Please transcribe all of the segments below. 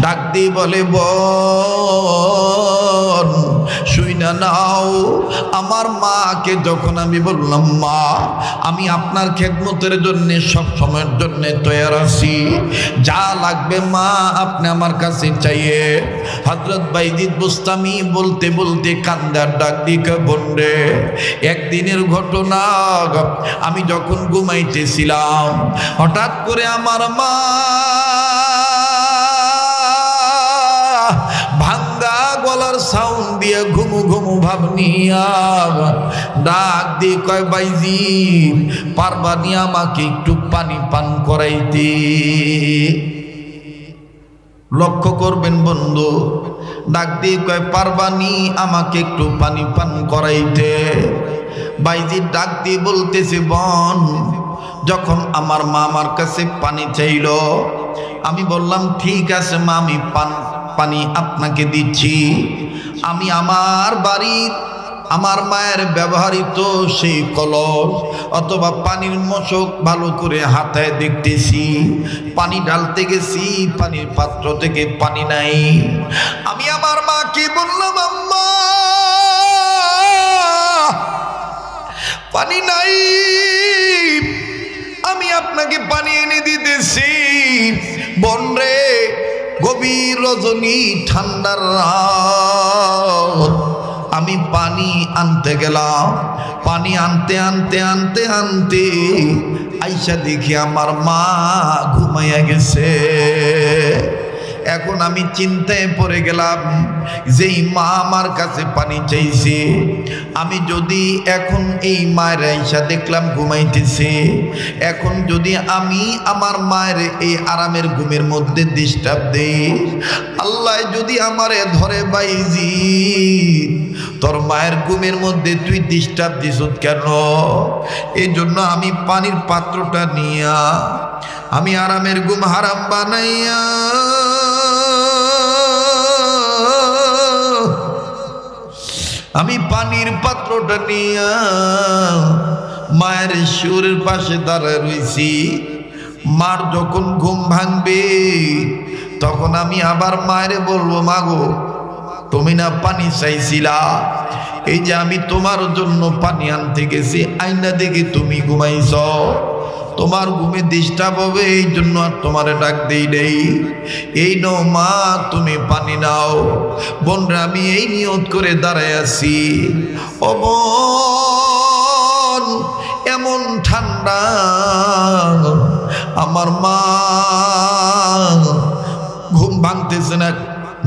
ডাক দিয়ে বলে, বোন শুইনা নাও। আমার মাকে যখন আমি বললাম, মা আমি আপনার খেদমতের জন্য সব সময়ের জন্য তৈয়ার আছি, যা লাগবে মা আপনি আমার কাছে চাইয়ে। হযরত বাইজিদ বুস্তামি বলতে বলতে কান্দার ডাক দিকে, বোন রে একদিনের ঘটনা, আমি যখন ঘুমাইতেছিলাম হঠাৎ করে আমার মা ভাঙ্গা গলার সাউন্ড দিয়ে ঘুমু ঘুমু ভাব নিয়া ডাক দিয়ে কয়, বাইজি পারবানি আমাকে একটু পানি পান করাইতে? লক্ষ্য করবেন বন্ধু, ডাক দিয়ে কয়, পারবানি আমাকে একটু পানি পান করাইতে? বাইজি ডাক দিয়ে বলতেছে, বোন যখন আমার মা আমার কাছে পানি চাইল, আমি বললাম ঠিক আছে মা, আমি পানি আপনাকে দিচ্ছি। আমি আমার বাড়ির আমার মায়ের ব্যবহৃত সেই কলস অথবা পানির মশক ভালো করে হাতায় দেখতেছি, পানি ঢালতে গেছি, পানির পাত্র থেকে পানি নাই। আমি আমার মাকে বললাম, আম্মা পানি নাই, আমি আপনাকে পানি এনে দিতেছি। বোন রে গভীর রজনী ঠান্ডার রাত, আমি পানি আনতে গেলাম, পানি আনতে আনতে আনতে আনতে আইসা দেখি আমার মা ঘুমাইয়া গেছে। এখন আমি চিন্তায় পড়ে গেলাম, যেই মা আমার কাছে পানি চাইছে, আমি যদি এখন এই মায়ের আইসা দেখলাম ঘুমাইতেছে, এখন যদি আমি আমার মায়ের এই আরামের ঘুমের মধ্যে ডিস্টার্ব দেই, আল্লাহ যদি আমারে ধরে, বাইজি তোর মায়ের ঘুমের মধ্যে তুই ডিস্টার্ব দিস কেন? এই জন্য আমি পানির পাত্রটা নিয়া আমি আরামের ঘুম হারাম বানাইয়া আমি পানির পাত্রটা নিয়া মায়ের শিউরের পাশে দাঁড়ায় রয়েছি। মার যখন ঘুম ভাঙবে তখন আমি আবার মায়ের বলবো, মাগো তুমি না পানি চাইছিলা, এই যে আমি তোমার জন্য পানি আনতে গেছি, আইনা দেখি তুমি ঘুমাইছ, তোমার ঘুমে ডিস্টার্ব হবে এই জন্য আর তোমারে ডাক দেই নেই। এই নাও মা তুমি পানি নাও। বোনরা আমি এই নিয়ত করে দাঁড়ায় আছি, ও বোন এমন ঠান্ডা, আমার মা ঘুম ভাঙতেছে না,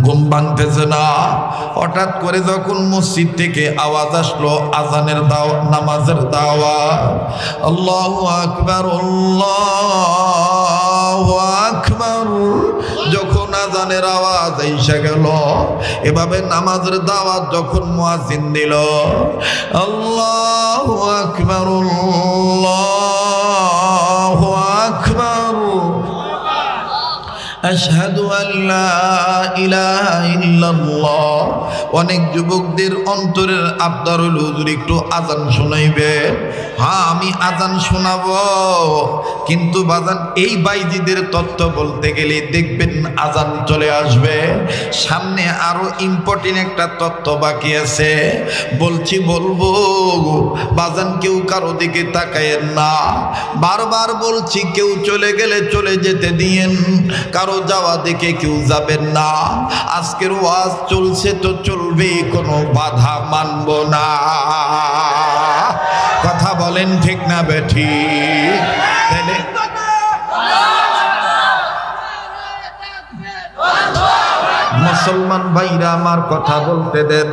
ঘুম ভাঙতেছে না। হঠাৎ করে যখন মসজিদ থেকে আওয়াজ আসলো আজানের নামাজের দাওয়াত, আল্লাহু আকবার আল্লাহু আকবার, যখন আজানের আওয়াজ এসে গেল, এভাবে নামাজের দাওয়াত যখন মুয়াজ্জিন দিল, আল্লাহু আকবার আল্লাহু আকবার, আশহাদু আল্লা ইলাহা ইল্লাল্লাহ। অনেক যুবকদের অন্তরের আবদার হল হুজুর একটু আজান শোনাইবে। হ্যাঁ আমি আজান শোনাবো, কিন্তু বাজান এই বাইজিদের তথ্য বলতে গেলে দেখবেন আজান চলে আসবে, সামনে আরো ইম্পর্টেন্ট একটা তথ্য বাকি আছে, বলছি বলবো বাজান, কেউ কারো দিকে তাকায়েন না, বারবার বলছি কেউ চলে গেলে চলে যেতে দিয়েন, কারো যাওয়া দেখে কেউ যাবেন না। আজকের ওয়াজ চলছে তো চলবে, কোনো বাধা মানব না। কথা বলেন ঠিক না বেঠি? মুসলমান ভাইরা আমার কথা বলতে দেন,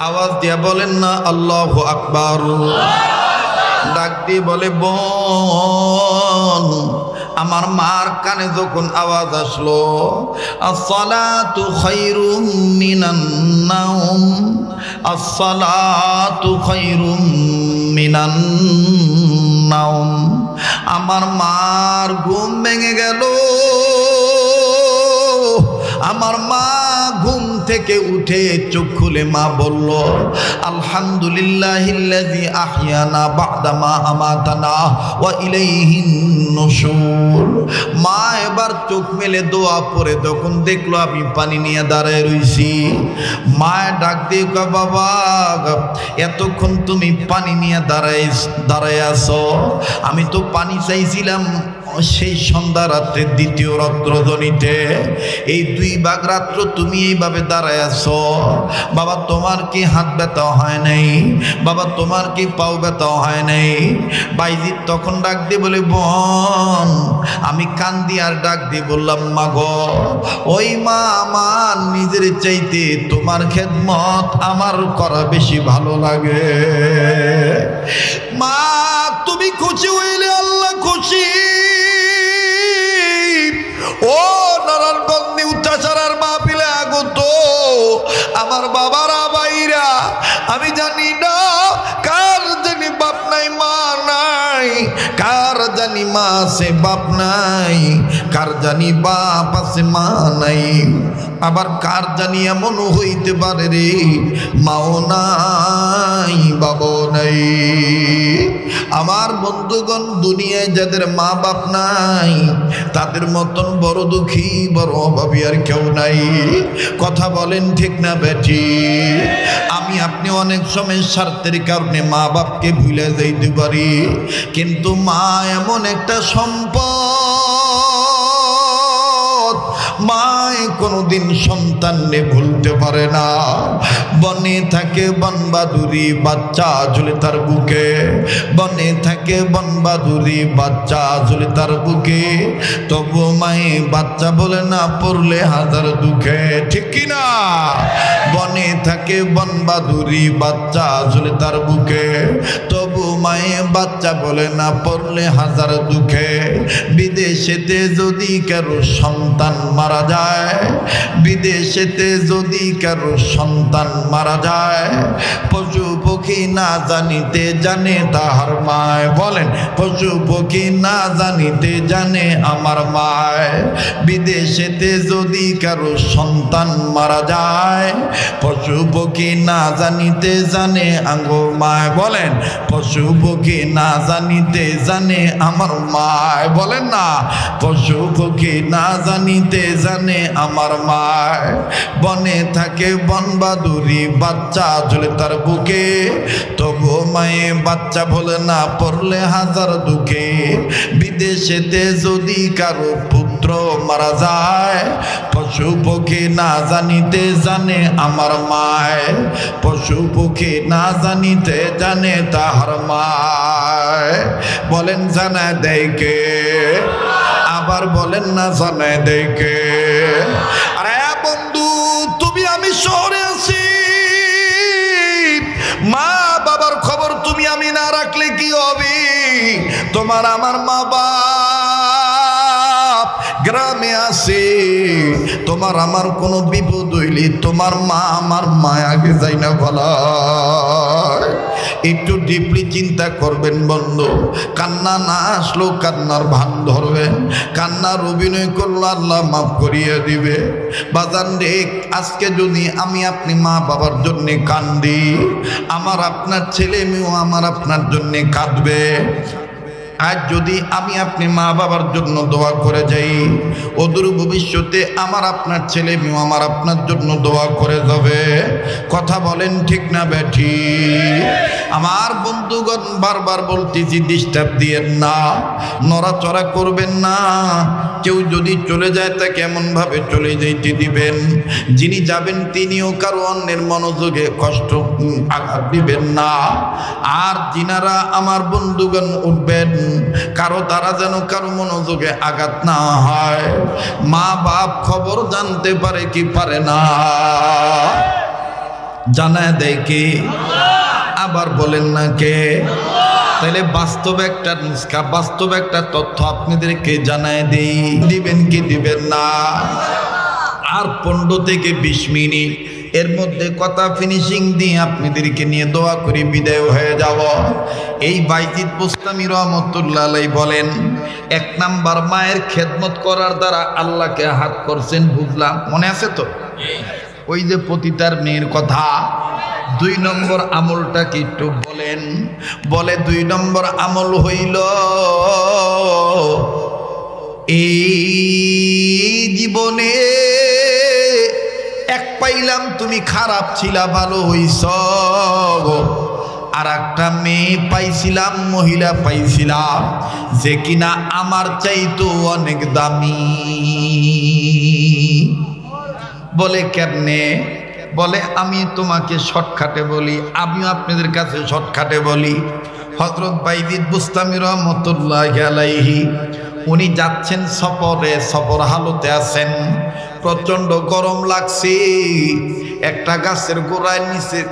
আওয়াজ দিয়া বলেন না আল্লাহু আকবার। ডাক দিয়ে বলে, বোন আমার মার কানে যখন আওয়াজ আসলো আসসালাতু খায়রুম মিনান নাওম, আসসালাতু খায়রুম মিনান নাওম, আমার মার ঘুম ভেঙে গেল। আমার মা ঘুম থেকে উঠে চোখ খুলে মা বলল, আলহামদুলিল্লাহিল্লাযী আহইয়ানা বা'দা মা আমাতানা ওয়া ইলাইহিন নুশুর। মা এবার চোখ মেলে দোয়া পড়ে তখন দেখলো আমি পানি নিয়ে দাঁড়ায় রইছি। মা ডাক দিয়ে কয়, বাবা এতক্ষণ তুমি পানি নিয়ে দাঁড়ায় আছো, আমি তো পানি চাইছিলাম সেই সন্ধ্যা রাত্রে দ্বিতীয় রজনীতে, এই 2 ভাগ রাত্র তুমি এইভাবে দাঁড়ায় আছো। বাবা তোমার কি হাত ব্যথা হয় নাই? বাবা তোমার কি পাও ব্যথা হয় নাই? বাইজিৎ তখন ডাক দিয়ে বলে, বোন আমি কান্দি আর ডাক দিয়ে বললাম, মা গো, ওই মা আমার নিজের চাইতে তোমার খেদমত আমার করা বেশি ভালো লাগে। মা তুমি খুশি হইলে আল্লাহ খুশি। ও নারায়ণগঞ্জ উত্তাচারার মাহফিলে আগত আমার বাবারা বাইরা, আমি জানি না কার জানি বাপ নাই মা নাই, কার জানি মা আছে বাপ নাই, কার জানি বাপ আছে মা নাই, আবার কার জানি এমন হইতে পারে রে মাও নাই বাবাও নাই। আমার বন্ধুগণ, দুনিয়ায় যাদের মা বাপ নাই তাদের মতন বড় দুঃখী বড় অভাবী আর কেউ নাই। কথা বলেন ঠিক না বেঠি? আমি আপনি অনেক সময় স্বার্থের কারণে মা বাপকে ভুলে যাইতে পারি, কিন্তু মা এমন একটা সম্পদ, মায় কোনোদিন সন্তানকে ভুলতে পারে না। বনে থাকে বনবাদুরি বাচ্চা ঝুলে তার বুকে, বনে থাকে বনবাদুরি বাচ্চা ঝুলে তার বুকে, তবু মায়ে বাচ্চা বলে না পড়লে হাজার দুঃখে, ঠিক কিনা? বনে থাকে বনবাদুরি বাচ্চা ঝুলে তার বুকে, তবু মায়ে বাচ্চা বলে না পড়লে হাজার দুঃখে। বিদেশেতে যদি কারো সন্তান মারা যায়, বিদেশেতে যদি কারো সন্তান মারা যায়, পশু পক্ষী না জানিতে জানে তাহার মায়। বলেন, পশু পক্ষী না জানিতে জানে আমার মায়। বিদেশেতে যদি কারো সন্তান মারা যায়, পশু পক্ষী না জানিতে জানে আঙ্গো মায়। বলেন, পশু পক্ষী না জানিতে জানে আমার মায়। বলেন না, পশু পক্ষী না জানিতে জানে আমার মায়। বনে থাকে বনবাদুরি বাচ্চা ঝুলে তার বুকে, তবু মায়ে বাচ্চা বলে না পড়লে হাজার দুঃখে। বিদেশেতে যদি কারো পুত্র মারা যায়, পশু পক্ষী না জানিতে জানে আমার মায়। পশু পক্ষী না জানিতে জানে তাহার মায়। বলেন জানায় দেয় কে? আবার বলেন না জানায় দেয় কে? আরে বন্ধু, তুমি আমি শহরে আছি, মা বাবার খবর তুমি আমি না রাখলে কি হবে? তোমার আমার মা বাপ গ্রামে আছে, তোমার আমার কোনো বিপদ হইলে তোমার মা আমার মায়াকে যাই না বলা। একটু ডিপলি চিন্তা করবেন বন্ধু। কান্না না আসলো কান্নার ভান ধরবেন, কান্নার অভিনয় করলো আল্লাহ মাফ করিয়ে দিবে। বাজান রে, আজকে যদি আমি আপনি মা বাবার জন্যে কান্দি, আমার আপনার ছেলে মেয়েও আমার আপনার জন্যে কাঁদবে। আজ যদি আমি আপনি মা বাবার জন্য দোয়া করে যাই, অদূর ভবিষ্যতে আমার আপনার ছেলে মেয়ে আমার আপনার জন্য দোয়া করে যাবে। কথা বলেন ঠিক না বেঠি? আমার বন্ধুগণ, বারবার বলতেছি ডিস্টার্ব দিয়েন না, নড়াচড়া করবেন না। কেউ যদি চলে যায় তাকে এমনভাবে চলে যেতে দিবেন, যিনি যাবেন তিনিও কারো অন্যের মনোযোগে কষ্ট আঘাত দিবেন না। আর যিনারা আমার বন্ধুগণ উঠবেন, কারো দ্বারা যেন কারো মনোযোগে আঘাত না হয়। মা বাপ খবর জানতে পারে কি পারে না? জানায় দেয় কে? আবার বলেন না কে? তাহলে বাস্তব একটা নুস্খা, বাস্তব একটা তথ্য আপনাদেরকে জানায় দেই, দিবেন কি দিবেন না? আর 15 থেকে 20 মিনিট এর মধ্যে কথা ফিনিশিং দিয়ে আপনাদেরকে নিয়ে দোয়া করি বিদায় হয়ে যাব। এই বাইজিদ বুস্তামি রহমতুল্লাহ আলাইহি বলেন, 1 নাম্বার মায়ের খেদমত করার দ্বারা আল্লাহকে হাত করছেন, বুঝলাম, মনে আছে তো? ওই যে পতিতার মেয়ের কথা। 2 নম্বর আমলটা কি একটু বলেন? বলে 2 নম্বর আমল হইল এই জীবনে এক পাইলাম তুমি খারাপ ছিলা, ভালো হইছ, আর একটা মেয়ে পাইছিলাম, মহিলা পাইছিলাম যে কিনা আমার চাইতো অনেক দামি। বলে কেমনে? বলে আমি তোমাকে শর্টকাটে বলি, আমিও আপনাদের কাছে শর্টকাটে বলি। হযরত বাইজিদ বুস্তামি রহমতুল্লাহি আলাইহি উনি যাচ্ছেন সফরে, সফর হালতে আছেন, প্রচন্ড গরম লাগছে, একটা গাছের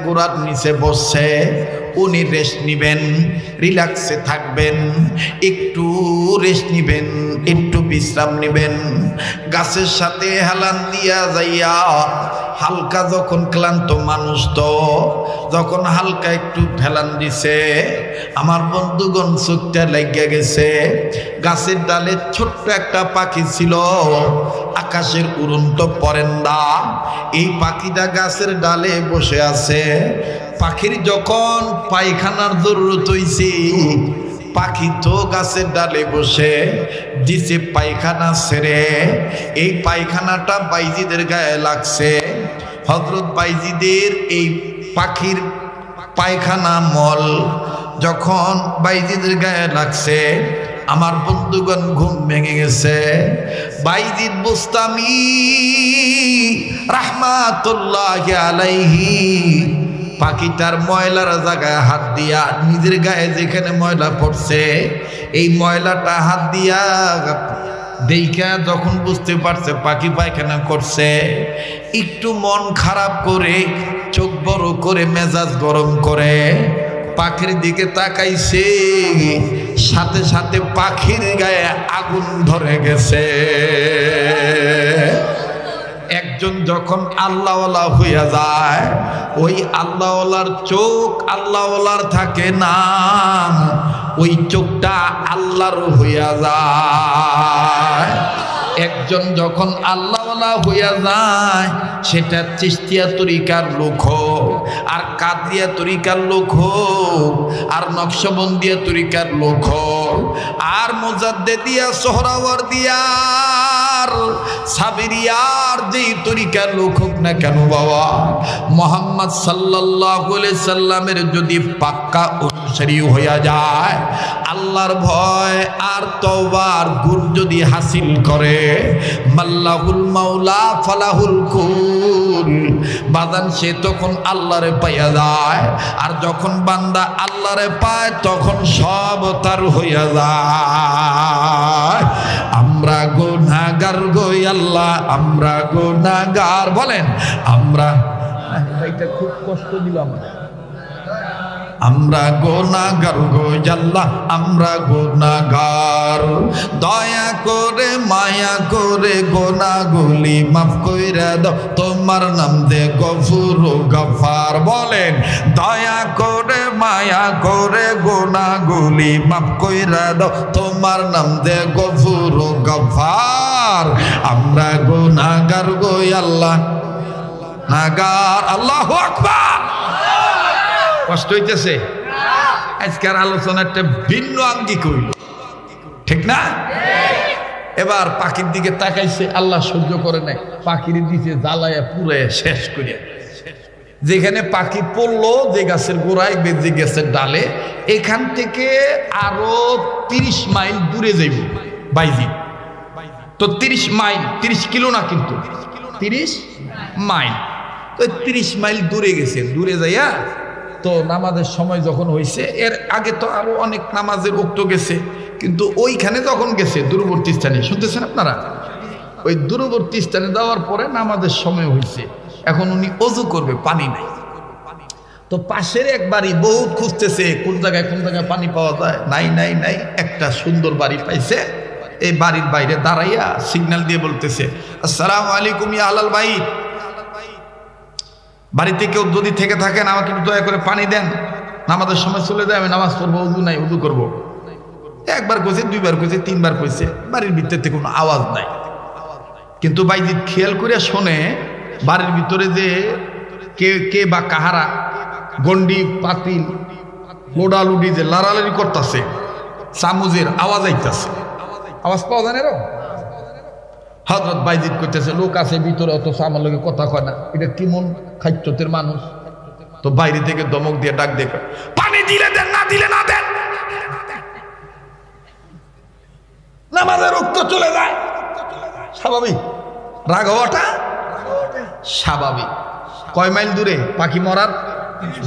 গোড়ার নিচে বসে উনি রেস্ট নিবেন, রিল্যাক্সে থাকবেন, একটু রেস্ট নিবেন, একটু বিশ্রাম নিবেন। গাছের সাথে হেলান দিয়া যাইয়া হালকা, যখন ক্লান্ত মানুষ তো যখন হালকা একটু হেলান দিছে, আমার বন্ধুগণ চোখটা লেগে গেছে। গাছের ডালে ছোট্ট একটা পাখি ছিল, আকাশের উড়ন্ত পরেন্দা। এই পাখিটা গাছের ডালে বসে আছে। পাখির যখন পায়খানার জরুরত হইছে, পাখি তো গাছের ডালে বসে দিছে পায়খানা ছেড়ে। এই পায়খানাটা বাইজিদের গায়ে লাগছে। হযরত বাইজিদের এই পাখির পায়খানা মল যখন বাইজিদের গায়ে লাগছে, আমার বন্ধুগণ ঘুম ভেঙে গেছে। বাইজিদ বুস্তামি রাহমাতুল্লাহি আলাইহি পাখিটার ময়লার জায়গায় হাত দিয়া, নিজের গায়ে যেখানে ময়লা পড়ছে এই ময়লাটা হাত দিয়া দেখা যখন বুঝতে পারছে পাখি পায়খানা করছে, একটু মন খারাপ করে, চোখ বড় করে, মেজাজ গরম করে পাখির দিকে তাকাইছে, সাথে সাথে পাখির গায়ে আগুন ধরে গেছে। একজন যখন আল্লাহওয়ালা হইয়া যায়, ওই আল্লাহওয়ালার চোখ আল্লাহওয়ালার থাকে না, ওই চোখটা আল্লাহর হইয়া যায়। একজন যখন আল্লাহওয়ালা হইয়া যায়, সেটা চিশতিয়া তরিকার লোক হোক, আর কাদরিয়া তরিকার লোক হোক, আর নকশবন্দিয়া তরিকার লোক হোক, আর মুজাদ্দিদিয়া সোহরাওয়ার্দিয়ার সাবিরিয়ার যেই তরিকার লোক হোক না কেন বাবা, মুহাম্মদ সাল্লাল্লাহু আলাইহি সাল্লামের যদি পাক্কা অনুসারী হইয়া যায়, আল্লাহর ভয় আর তওবার গুণ যদি হাসিল করে, মাল্লাহুল মাওলা ফালাহুল কুল, বাদান সে তখন আল্লাহরে পাইয়া যায়। আর যখন বান্দা আল্লাহরে পায় তখন সব তার হইয়া যায়। আমরা গুনাহগার গো আল্লাহ, আমরা গুনাহগার। বলেন আমরা, এটা খুব কষ্ট দিল আমাদের। আমরা গুনাহগার গো আল্লাহ, আমরা গুনাহগার, দয়া করে মায়া করে গুনাহগুলি মাফ কইরা দাও, তোমার নাম দে গফুর গফার। বলেন দয়া করে মায়া করে গুনাহগুলি মাফ কইরা দাও, তোমার নাম দে গফুর গফার। আমরা গুনাহগার গো আল্লাহ, নাগার। আল্লাহু আকবার। কষ্ট হইতেছে? আজকের আলোচনা একটা ভিন্ন আঙ্গিক হইল, ঠিক না? এবার পাখির দিকে তাকাইছে, আল্লাহ সহ্য করে নাই, পাখির দিকে জ্বালায়া পুরাইয়া শেষ করিয়া। যেখানে পাখি পড়লো, যে গাছের গোড়ায়, যে গাছের ডালে, এখান থেকে আরো 30 মাইল দূরে যাইব বাইজিদ। তো 30 মাইল, 30 কিলো না কিন্তু 30 মাইল। তো 30 মাইল দূরে গেছে। দূরে যাইয়া তো নামাজের সময় যখন হয়েছে, এর আগে তো আরো অনেক নামাজের ওক্ত গেছে, কিন্তু ওইখানে যখন গেছে দূরবর্তী স্থানে, শুনতেছেন আপনারা, ওই দূরবর্তী স্থানে যাওয়ার পরে নামাজের সময় হয়েছে। এখন উনি ওযু করবে, পানি নাই। তো পাশের এক বাড়ি বহুত খুঁজতেছে, কোন জায়গায় পানি পাওয়া যায়, নাই নাই নাই। একটা সুন্দর বাড়ি পাইছে। এই বাড়ির বাইরে দাঁড়াইয়া সিগন্যাল দিয়ে বলতেছে, আসসালামু আলাইকুম ইয়া আহলাল বাইত, বাড়িতে কেউ যদি থেকে থাকেন আমাকে দয়া করে পানি দেন, নামাজের সময় চলে যায়, আমি নামাজ পড়বো, উযু নাই, উযু করবো। একবার কইছে, দুইবার কইছে, তিনবার কইছে, বাড়ির ভিতর থেকে কোনো আওয়াজ নাই। কিন্তু বাইজিদ খেয়াল করে শোনে, বাড়ির ভিতরে যে কে কে বা কাহারা গন্ডি পাতিল লোডালুডি যে লাড়ালাড়ি করতেছে, চামচের আওয়াজ আইতাছে, আওয়াজ পাওয়া যায় না এরকম। হযরত বাইজিদ কইতেছে লোক আছে ভিতরে, অত আমার লগে কথা কয় না, এটা কি মন খাদ্যতের মানুষ। তো বাইরে থেকে দমক দিয়ে ডাক দিয়ে পানি দিলে দেন, না দিলে না দেন, নামাজের রক্ত চলে যায়। স্বাভাবিক, রাগ হওয়াটা স্বাভাবিক। কয় মাইল দূরে পাখি মরার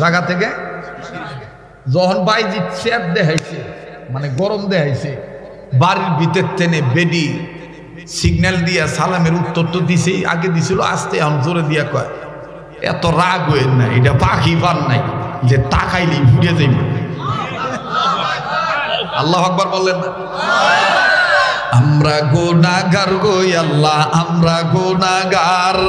জায়গা থেকে যখন বাইজিদ চেপ দেখাইছে, মানে গরম দেখাইছে, বাড়ির ভিতর টেনে বেডি সিগন্যাল দিয়া সালামের উত্তর তো দিছে, আগে দিছিল, আস্তে এখন জোরে দিয়া কয় এত রাগ হইল না, এটা পাখি পান নাই যে তাকাইলি ঘুরে যাইব। আল্লাহু আকবার বললেন না? আমরা গুনাহগার গো আল্লাহ, আমরা গুনাহগার,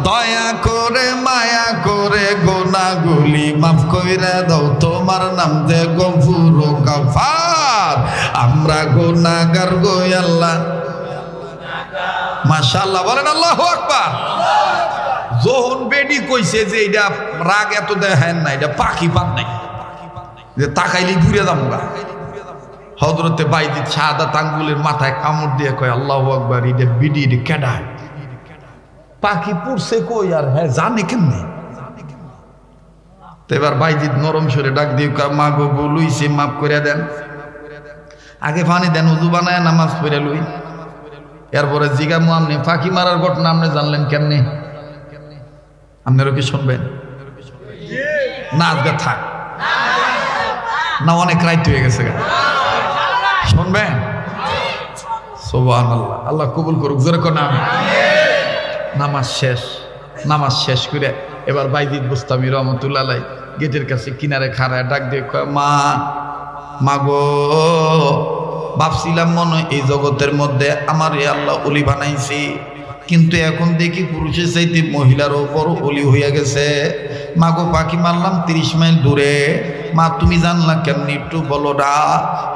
দয়া করে মায়া করে গুনাহগুলি মাফ কইরা দাও, তোমার নাম যে গফুর ও গফার। আমরা গুনাহগার গো আল্লাহ। মাশাআল্লাহ বলেন আল্লাহু আকবার। যখন বেডি কইছে যে এটা রাগ এত দেখেন না, এটা পাখি পান নাই যে তাকাইলি ঘুরে যামগা, হযরতে বাইজিদ শাহাদাত আঙ্গুলের মাথায় কামড় দিয়ে কয় আল্লাহু আকবার, এটা বিডি, এটা কেডা? পাখি পুরছে কই আর হ্যাঁ জানে কেমনে? তো এবার বাইজিদ নরম সুরে ডাক দিয়ে কয় মা গো, ভুল হইছে, মাফ করে দেন, আগে পানি দেন, ওযু বানায় নামাজ পড়ে লই। এরপরে জিগামু আপনি পাখি মারার ঘটনা আপনি জানলেন কেমনে? আপনারও কি শুনবেন না? আজকে থাক না, অনেক রাইত হয়ে গেছে, শুনবেন? সুবহানাল্লাহ, আল্লাহ কবুল করুক, জোরে কোন আমিন। নামাজ শেষ, নামাজ শেষ করে এবার বাইজিদ বুস্তামি রহমতুল্লাহ আলাইহি গেটের কাছে কিনারে খাড়ায় ডাক দিয়ে কয় মা, মা গো, ভাবছিলাম মনে এই জগতের মধ্যে আমার আল্লাহ ওলি বানাইছি, কিন্তু এখন দেখি পুরুষের চাইতে মহিলারও বড় ওলি হইয়া গেছে। মাগো, পাখি মারলাম 30 মাইল দূরে, মা তুমি জানলা কেমনি একটু বলো না?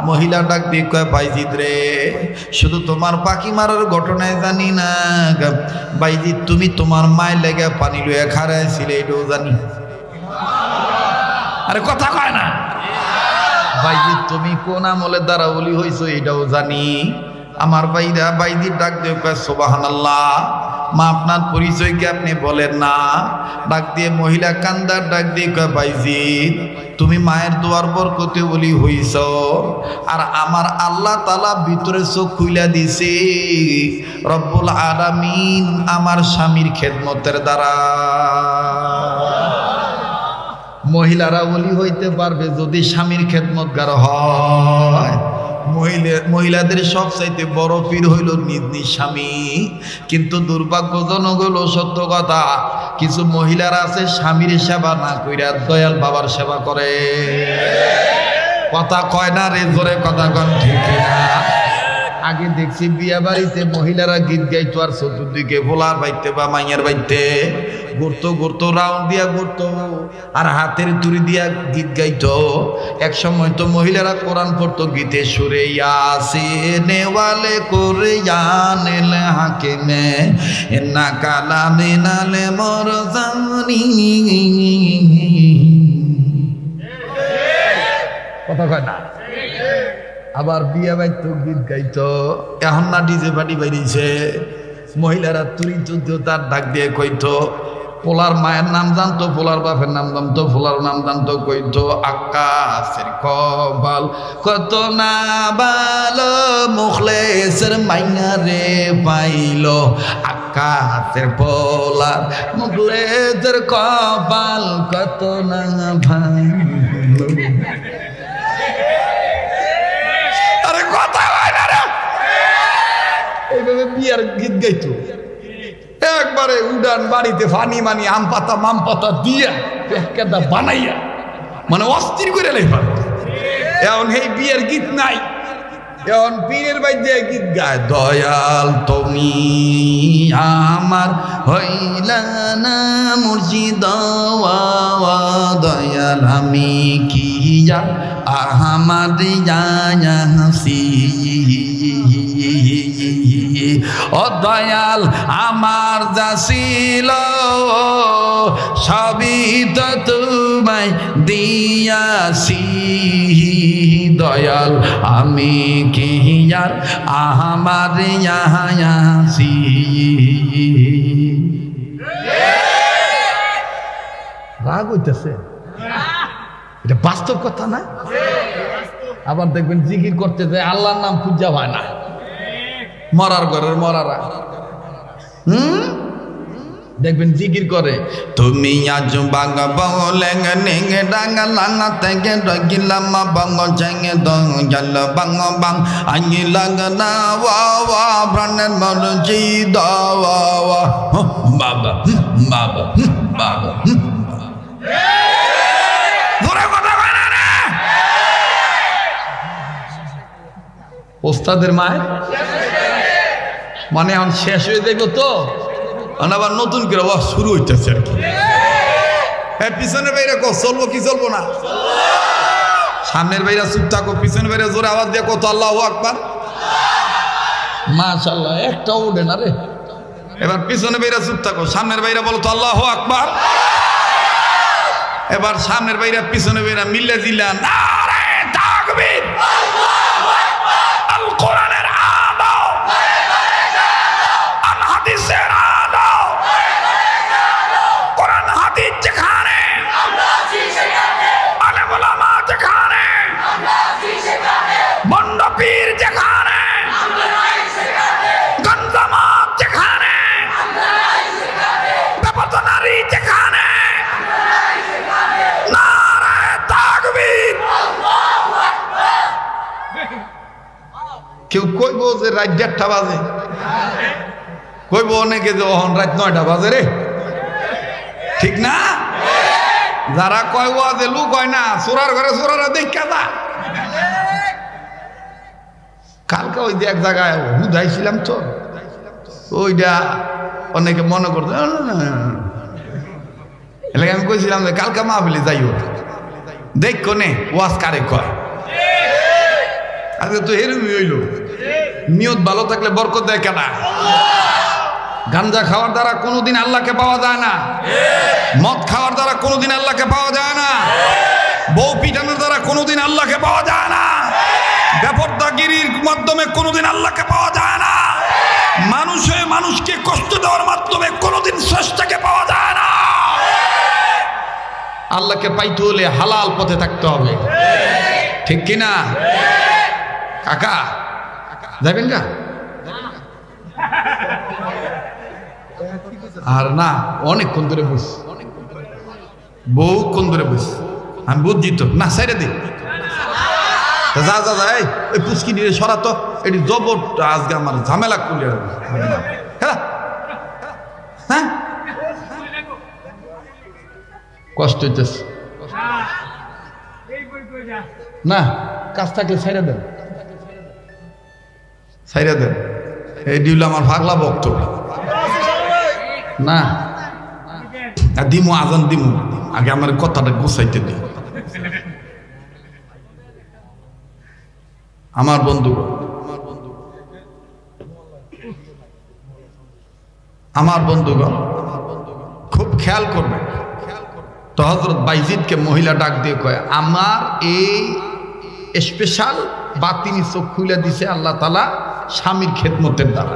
মহিলা ডাক দিয়ে কয় বাইজিদ রে, শুধু তোমার পাখি মারার ঘটনায় জানি না বাইজিদ, তুমি তোমার মায়ের লেগে পানি লইয়া খাড়াইছিলে এটাও জানি। আরে কথা কয় না। বাইজিদ তুমি কোন আমলের দ্বারা ওলি হইছো এটাও জানি। আমার ভাইরা বাইজিদ ডাক দিয়ে কয় সুবহানাল্লাহ, মা আপনার পরিচয় কি আপনি বলেন না? ডাক দিয়ে মহিলা কান্দার ডাক দিয়ে কয় বাইজিদ, তুমি মায়ের দোয়ার বরকতে ওলি হইছ, আর আমার আল্লাহ তাআলা ভিতরে চোখ খুইলা দিছে রব্বুল আলামিন আমার স্বামীর খেদমতের দ্বারা। মহিলারা ওলি হইতে পারবে যদি স্বামীর খেদমতগার হয়। মহিলাদের সবচাইতে বড় পীর হইল নিজ নিজ স্বামী। কিন্তু দুর্ভাগ্যজনক হলো সত্য কথা, কিছু মহিলারা আছে স্বামীর সেবা না কইরা দয়াল বাবার সেবা করে। কথা কয় না রে, জোরে কথা কন ঠিক না? আগে দেখছি বিয়া বাড়িতে মহিলারা গীত গাইতো, আর চতুর্দিকে ভোলার বাইতে বা মাইয়ার বাইতে ঘুরতো ঘুরতো, রাউন্ড দিয়া ঘুরতো, আর হাতের তুড়ি দিয়া গীত গাইতো। এক সময় তো মহিলারা কোরআন পড়তো গীতে সুরে, ইয়াসিনে ওয়ালে কুরআনিল হাকিমে ইন্না কালামে নালে মরজানি। কথা কয় না? আবার বিয়া বাইতো গীত গাইতো। এখন না ডিজে পার্টি বাইরেছে, মহিলারা তুরি তুলতো, তার ডাক দিয়ে কইতো, পোলার মায়ের নাম জানতো, পোলার বাপের নাম জানতো, পোলার নাম জানতো, কইতো আকাশের কপাল কত না ভালো, মুখলেসের মাইয়া রে পাইলো। আকাশের পোলার মুখলেসের কপাল কত না ভালো। আরে কথা হয় না রে, এইভাবে বিয়ার গীত গাইতো। একবারে উডান বাড়িতে ফানি মানি আম পাতা মাম পাতা দিয়া পেকেদা বানাইয়া মানে অস্থির করে লেখা। এখন এই বিয়ের গীত নাই, এখন পীরের বাইরে গীত গায়, দয়াল তুমি আমার হইলা না মুর্শিদ, দয়াল আমি কি আহমদ হাসি। ও দয়াল আমার যা ছিল সবই তো তোমায় দিয়াছি দয়াল আমি কি আর আমার আছি রাগ হইতেছে এটা বাস্তব কথা না আবার দেখবেন জিকির করতে যায় আল্লাহর নাম খুঁজা হয় না মরার ঘরের মরারা দেখবেন জিকির করে তুমি আজ বাঙ্গা বলেং নেঙ্গে ডাঙ্গা লাঙ্গা তেঙ্গে ডগিলাম বাঙ্গ চেঙ্গে দঙ্গাল বাঙ্গ বাং আঙ্গি লাগনা ওয়া ওয়া প্রাণের মরজি দাওয়া ওয়া বাবা বাবা বাবা ওস্তাদের মায়ের মানে এখন শেষ হয়ে দেখলো তো আবার নতুন করে শুরু হইতেছে আর কি হ্যাঁ পিছনের বাইরে চলবো কি চলবো না সামনের বাইরে চুপ থাকো পিছনের বাইরে জোরে আওয়াজ দিয়ে কত আল্লাহু আকবার মাশাআল্লাহ একটাও উঠে না রে এবার পিছনে বাইরে চুপ থাকো সামনের বাইরে বলো তো আল্লাহু আকবার এবার সামনের বাইরে পিছনে বাইরে মিলে দিলা নারে তাকবীর আল্লাহু আকবার আল কোরআনের আলো আল হাদিসের আলো কোরআন হাদিস যেখানে আমরা আছি সেখানে আলেম ওলামা যেখানে আমরা আছি সেখানে বন্ড পীর যেখানে আমরা নাই সেখানে গঞ্জামাত যেখানে আমরা নাই সেখানে বেপরোয়া যেখানে আমরা নাই সেখানে নারে তাকবীর আল্লাহু আকবার কেউ কইব যে রাত 1:30 বাজে কইব অনেকে যে ওহন রাত 9টা বাজে রে ঠিক না যারা কয় ওয়াজে লুক হয় না সুরার ঘরে সুরারা দেখা যা কালকে ওই যে এক জায়গায় হুদাইছিলাম তো ওইটা অনেকে মনে করতো এলাকা আমি কইছিলাম যে কালকে মাহফিলে যাইও দেখো নে ওয়াজ কারে কয় আজকে তো এরকমই হইল নিয়ত ভালো থাকলে বরকত দেয় কেনা গাঞ্জা খাওয়ার দ্বারা কোনোদিন আল্লাহকে পাওয়া যায় না মদ খাওয়ার দ্বারা কোনোদিন আল্লাহকে পাওয়া যায় না বউ পিটানোর দ্বারা কোনোদিন আল্লাহকে পাওয়া যায় না বেপরদাগিরির মাধ্যমে কোনোদিন আল্লাহকে পাওয়া যায় না মানুষে মানুষকে কষ্ট দেওয়ার মাধ্যমে কোনোদিন স্রষ্টাকে পাওয়া যায় না আল্লাহকে পাইতে হলে হালাল পথে থাকতে হবে ঠিক কিনা কাকা যাবেন না আর না অনেকক্ষণ ধরে বস বহুক্ষণ ধরে বস আমি বুঝছি তো না সাইডে দিই যা যা যাই ওই পুচকি নিয়ে সরাতো এটি জবর আজকে আমার ঝামেলা করলে হ্যাঁ কষ্ট হইতেছে না কাজ থাকলে সাইডে দেন সাইডে দেন এটি হলো আমার পাগলা ভক্ত না দিমু আজান দিমু আগে আমার কথাটা গুছাইতে দিই আমার বন্ধুগণ খুব খেয়াল করবে তো হযরত বাইজিদকে মহিলা ডাক দিয়ে কয় আমার এই স্পেশাল বাতিনি চোখ খুলে দিছে আল্লাহ তাআলা স্বামীর খেদমতের দ্বারা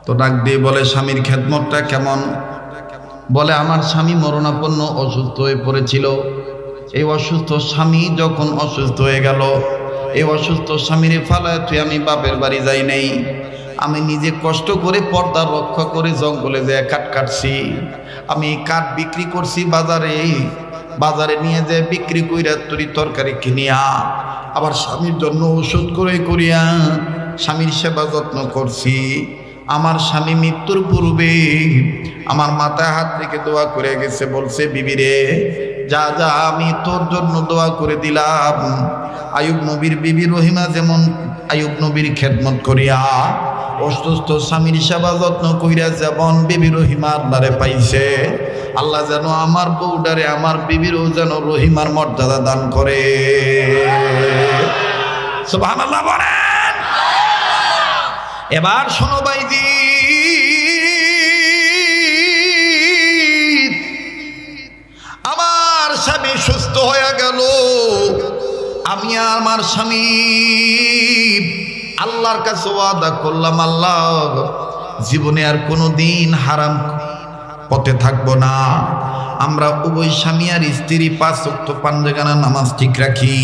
তো ডাক দিয়ে বলে স্বামীর খেদমতটা কেমন বলে আমার স্বামী মরণাপন্ন অসুস্থ হয়ে পড়েছিল এই অসুস্থ স্বামী যখন অসুস্থ হয়ে গেল এই অসুস্থ স্বামীরে ফালায় তুই আমি বাপের বাড়ি যাই নাই আমি নিজে কষ্ট করে পর্দা রক্ষা করে জঙ্গলে যেয়ে কাঠ কাটছি আমি কাঠ বিক্রি করছি বাজারে নিয়ে যেয়ে বিক্রি কইরা তরি তরকারি কিনিয়া আবার স্বামীর জন্য ওষুধ করে করিয়া স্বামীর সেবা যত্ন করছি আমার স্বামী মৃত্যুর পূর্বে আমার মাথায় হাত রেখে দোয়া করে গেছে বলছে বিবি রে যা যা আমি তোর জন্য দোয়া করে দিলাম আয়ুব নবীর বিবি রহিমা যেমন আয়ুব নবীর খেদমত করিয়া অসুস্থ স্বামীর সেবা যত্ন কইরা যেমন বিবি রহিমা আল্লাহরে পাইছে আল্লাহ যেন আমার বউডারে আমার বিবিরও যেন রহিমার মর্যাদা দান করে সুবহানাল্লাহ বলেন এবার শোনো ভাইজি, আমার স্বামী সুস্থ হয়ে গেল। আমি আর আমার স্বামী আল্লাহর কাছে ওয়াদা করলাম, আল্লাহ জীবনে আর কোনোদিন হারাম পথে থাকবো না। আমরা উভয় স্বামী আর স্ত্রী 5 ওয়াক্ত পাঁচগানা নামাজ ঠিক রাখি,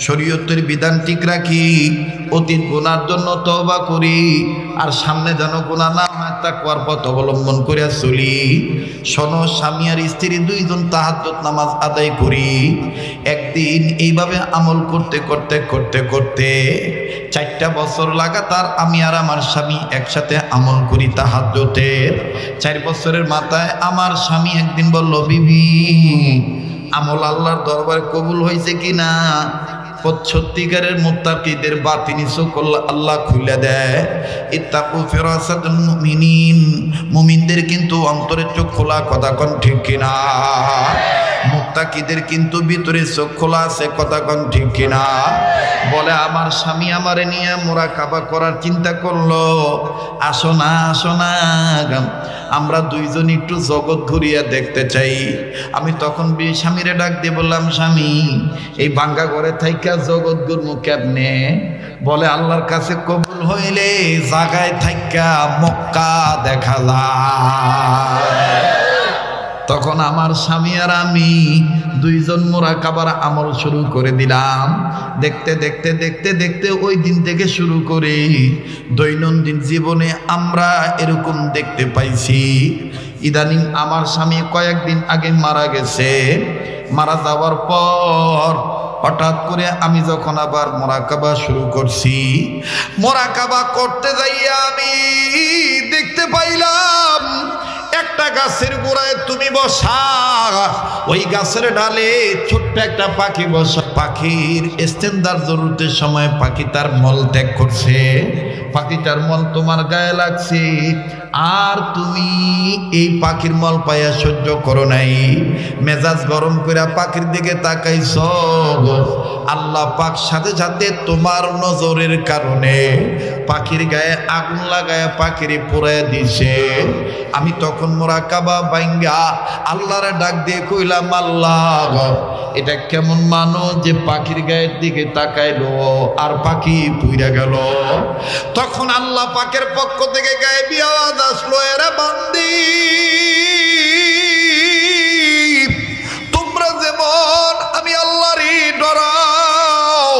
শরীয়তের বিধান ঠিক রাখি, অতীত গুনার জন্য তওবা করি, আর সামনে যেন গুনাহ না হয় তাকওয়ার পথ অবলম্বন করে চলি। শোনো, স্বামী আর স্ত্রী দুইজন তাহাজ্জুদ নামাজ আদায় করি। একদিন এইভাবে আমল করতে করতে করতে করতে 4টা বছর লাগাতার আমি আর আমার স্বামী একসাথে আমল করি তাহাজ্জুদের। 4 বছরের মাথায় আমার স্বামী একদিন বলল, বিবি আমল আল্লাহর দরবারে কবুল হয়েছে কিনা? সত্যিকারের মুত্তাকিদের বাতিনি চোখ আল্লাহ খুলে দেয়। ইত্তাকু ফিরাসাতুল মুমিনিন, মুমিনদের কিন্তু অন্তরের চোখ খোলা, কথা কোন ঠিক কিনা? মুত্তাকিদের কিন্তু ভিতরে চোখ খোলা আছে, কথা কোন ঠিক কিনা? বলে আমার স্বামী আমারে নিয়ে মুরাকাবা করার চিন্তা করলো, আসো না আসো না, আমরা দুইজন একটু জগৎ ঘুরিয়ে দেখতে চাই। আমি তখন স্বামীরে ডাক দিয়ে বললাম, স্বামী এই ভাঙ্গা ঘরে থাইকা জগৎ ঘুরমু কেমনে? বলে আল্লাহর কাছে কবুল হইলে জাগায় থাইকা মক্কা দেখা যায়। তখন আমার স্বামী আর আমি দুইজন মুরাকাবার আমল শুরু করে দিলাম। দেখতে দেখতে দেখতে দেখতে ওই দিন থেকে শুরু করে দৈনন্দিন জীবনে আমরা এরকম দেখতে পাইছি। ইদানিং আমার স্বামী কয়েকদিন আগে মারা গেছে। মারা যাওয়ার পর হঠাৎ করে আমি যখন আবার মুরাকাবা শুরু করছি, মুরাকাবা করতে যাইয়া আমি দেখতে পাইলাম একটা গাছের গোড়ায় তুমি বসা, ওই গাছের ডালে ছোট্ট একটা পাখি বসা। পাখির ইস্তেঞ্জার জরুরতের সময় পাখি তার মল ত্যাগ করছে, পাখিটার মল তোমার গায়ে লাগছে, আর তুমি এই পাখির মল পাইয়া সহ্য করো নাই, মেজাজ গরম করে পাখির দিকে তাকাইছ। আল্লাহ পাক সাথে সাথে তোমার নজরের কারণে পাখির গায়ে আগুন লাগায় পাখিরে পোড়ায় দিছে। আমি তখন মুরাকাবা বাইঙ্গা আল্লাহরে ডাক দিয়ে কইলাম, আল্লাহ এটা কেমন মানুষ যে পাখির গায়ের দিকে তাকাইলো আর পাখি পুইরা গেল। তখন আল্লাহ পাকের পক্ষ থেকে গায়েবী আওয়াজ আসলো, এরা বান্দি তোমরা যেমন আমি আল্লাহরই ডরাও,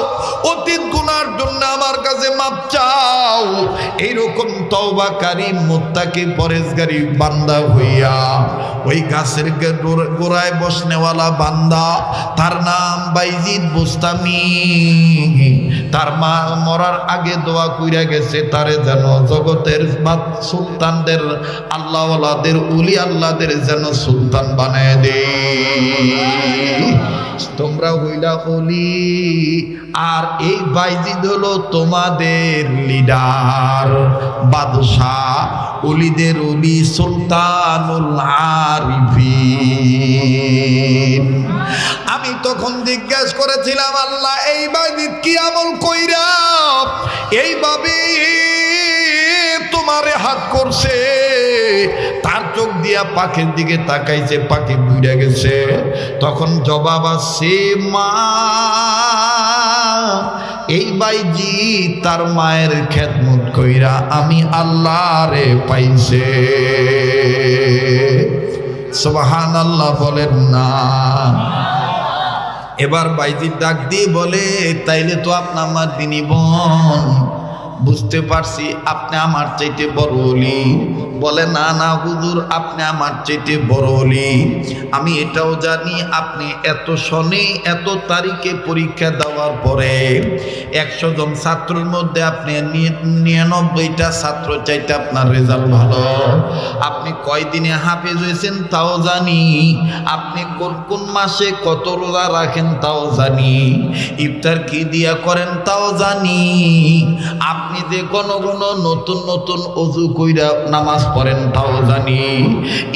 অতীত গুনার জন্য আমার কাছে মাপ চাও, এইরকম তওবাকারী মুত্তাকি পরেজগারী বান্দা হইয়া ওই গাছের গোড়ায় বসনেওয়ালা বান্দা, তার নাম বাইজিদ বুস্তামি। তার মা মরার আগে দোয়া কইরা গেছে, তারে যেন জগতের সুলতানদের আল্লাহওয়ালাদের উলি আল্লাহদের যেন সুলতান বানায় দে। তোমরা হইলা ওলি, আর এই বাইজিদ হলো তোমাদের লিডার, বাদশাহ, ওলিদের ওলি, সুলতানুল আরিফিন। আমি তখন জিজ্ঞাসা করেছিলাম, আল্লাহ এই বাইজিদ কি আমল কইরা এইভাবে তোমারে হাত করছে? তার চোখ দিয়া পাখির দিকে তাকাইছে, পাখি বুইড়া গেছে। তখন জবাব আসছে, মা এই বাইজি তার মায়ের খেদমত কইরা আমি আল্লাহরে পাইছে। সুবহানাল্লাহ বলেন না। এবার বাইজি ডাক দিয়ে বলে, তাইলে তো আপনি আমার দিনী বোন, বুঝতে পারছি আপনি আমার চাইতে বড় ওলি। বলে, না না হুজুর, আপনি আমার চাইতে বড় ওলি। আমি এটাও জানি আপনি এত সনে এত তারিখে পরীক্ষা দেওয়ার পরে 100 জন ছাত্রের মধ্যে আপনি 99টা ছাত্র চাইতে আপনার রেজাল্ট ভালো। আপনি কয়দিনে হাফেজ হয়েছেন তাও জানি, আপনি কোন কোন মাসে কত রোজা রাখেন তাও জানি, ইফতার কি দিয়া করেন তাও জানি। আপনি আপনি যে কোন নতুন নতুন ওযু কইরা নামাজ পড়েন তাও জানি,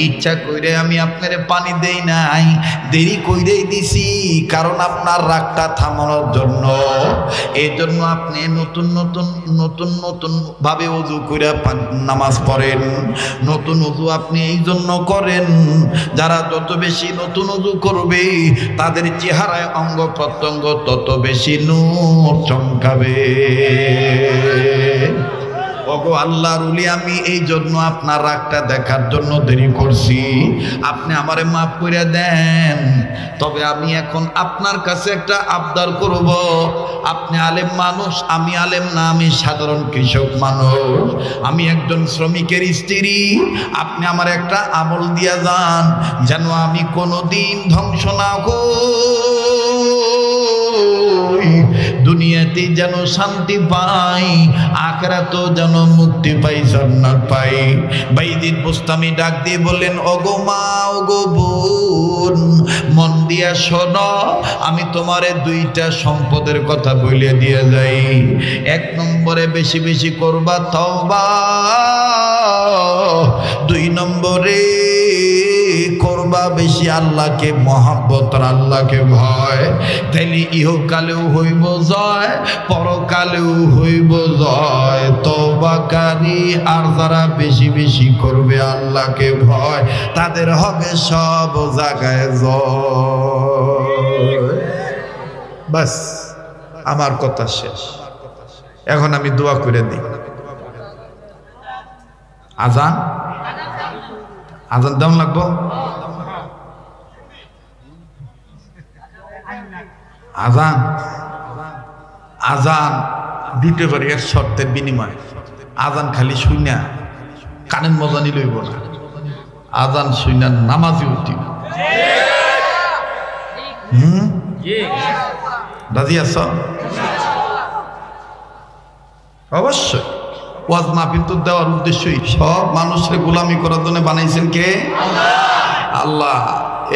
ইচ্ছা কইরে আমি আপনার পানি দেই নাই, দেরি কইরেই দিছি, কারণ আপনার রাগটা থামানোর জন্য। এই জন্য আপনি নতুন নতুন ভাবে ওযু কইরা নামাজ পড়েন। নতুন ওযু আপনি এই জন্য করেন, যারা যত বেশি নতুন ওযু করবে তাদের চেহারায় অঙ্গ প্রত্যঙ্গ তত বেশি নূর চমকাবে। ওগো আল্লাহর ওলি, আমি এই জন্য আপনার রাগটা দেখার জন্য দেরি করছি, আপনি আমারে মাফ করে দেন। তবে আমি এখন আপনার কাছে একটা আবদার করব। আপনি আলেম মানুষ, আমি আলেম না, আমি সাধারণ কৃষক মানুষ, আমি একজন শ্রমিকের স্ত্রী। আপনি আমার একটা আমল দিয়া যান, যেন আমি কোনোদিন ধ্বংস না হই, দুনিয়াতে যেন শান্তি পাই, আখিরাতেও যেন মুক্তি পাই, জান্নাত পাই। বাইজিদ বুস্তামি ডাক দিয়ে বললেন, ওগো মা, ওগো বোন, মন দিয়া শোনো, আমি তোমারে দুইটা সম্পদের কথা বলে দিয়ে যাই। এক নম্বরে বেশি বেশি করবা তওবা, দুই নম্বরে করবা বেশি আল্লাহকে মহব্বত, আল্লাহকে ভয়। তাইলে ইহকালেও হইব জয়, পরকালেও হইব জয়। তওবাকারী আর যারা বেশি বেশি করবে আল্লাহকে ভয়, তাদের হবে সব জায়গায় জয়। বাস, আমার কথা শেষ। এখন আমি দোয়া করে দিই। আজান আজান দাম লাগবো। আজান আজান দিতে পারি এর শর্তের বিনিময়। আজান খালি শুইনা কানের মজানি লইব না, আজান শুইনা নামাজি উঠিব। রাজি আছ? অবশ্যই। ওয়াজ মাহফিল তো দেওয়ার উদ্দেশ্যই সব মানুষের গোলামি করার জন্য বানাইছেন কে? আল্লাহ।